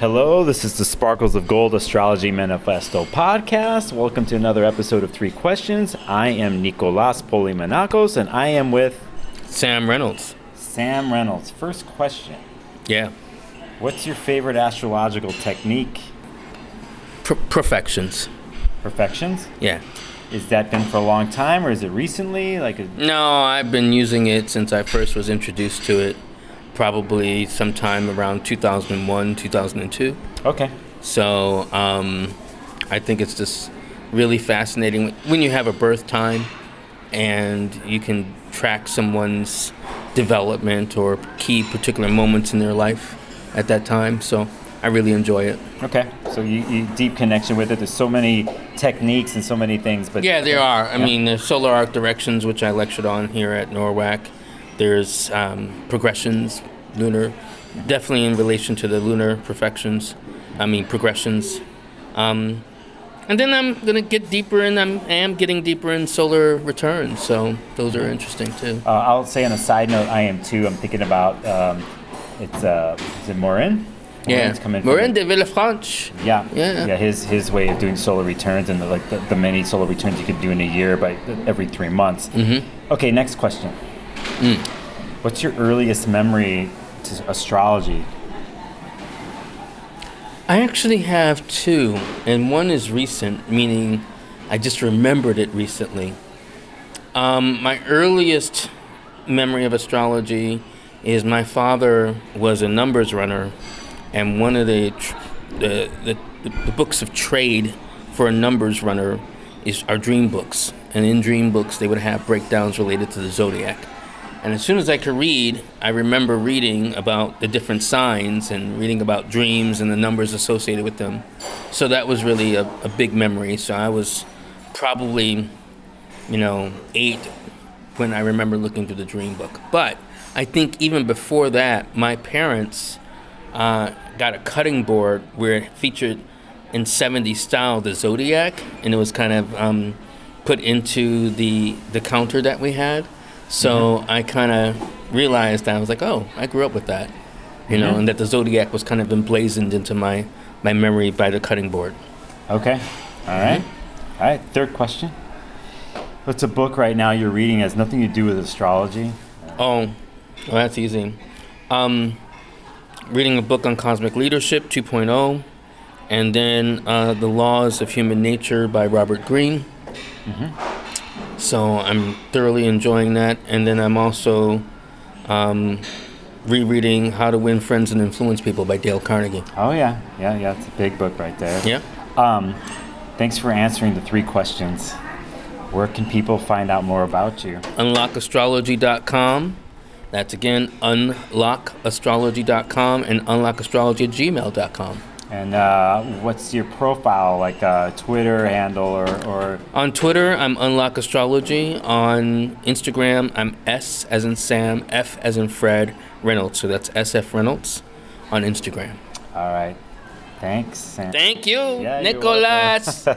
Hello, this is the Sparkles of Gold Astrology Manifesto podcast. Welcome to another episode of 3 Questions. I am Nicolas Polimenakos, and I am with... Sam Reynolds. Sam Reynolds. First question. Yeah. What's your favorite astrological technique? Perfections. Perfections? Yeah. Is that been for a long time, or is it recently? No, I've been using it since I first was introduced to it. Probably sometime around 2001, 2002. Okay. So I think it's just really fascinating when you have a birth time and you can track someone's development or key particular moments in their life at that time. So I really enjoy it. Okay. So you deep connection with it. There's so many techniques and so many things. But yeah, there are. I mean, there's solar arc directions, which I lectured on here at NORWAC. There's progressions, lunar, definitely in relation to the lunar progressions. And then I'm going to get deeper in, I am getting deeper in solar returns, so those are interesting too. I'll say on a side note, I am too. I'm thinking about, is it Morin? Yeah, Morin de Villefranche. Yeah. His way of doing solar returns and the many solar returns you could do in a year by every 3 months. Mm-hmm. Okay, next question. What's your earliest memory to astrology? I actually have 2, and one is recent, meaning I just remembered it recently. My earliest memory of astrology is my father was a numbers runner, and one of the books of trade for a numbers runner are dream books. And in dream books, they would have breakdowns related to the zodiac. And as soon as I could read, I remember reading about the different signs and reading about dreams and the numbers associated with them. So that was really a big memory. So I was probably, 8 when I remember looking through the dream book. But I think even before that, my parents got a cutting board where it featured in 70s style the zodiac, and it was kind of put into the counter that we had. So I kind of realized that I was like, oh, I grew up with that, and that the zodiac was kind of emblazoned into my memory by the cutting board. Okay. All right. All right. Third question. What's a book right now you're reading that has nothing to do with astrology? Oh, well, that's easy. Reading a book on cosmic leadership 2.0, and then The Laws of Human Nature by Robert Greene. So I'm thoroughly enjoying that. And then I'm also rereading How to Win Friends and Influence People by Dale Carnegie. Oh, yeah. It's a big book right there. Yeah. Thanks for answering the 3 questions. Where can people find out more about you? Unlockastrology.com. That's again, unlockastrology.com and unlockastrology@gmail.com. And what's your profile, like Twitter handle or? On Twitter, I'm Unlock Astrology. On Instagram, I'm S as in Sam, F as in Fred, Reynolds. So that's SF Reynolds on Instagram. All right. Thanks. Thank you, yeah, Nicolas.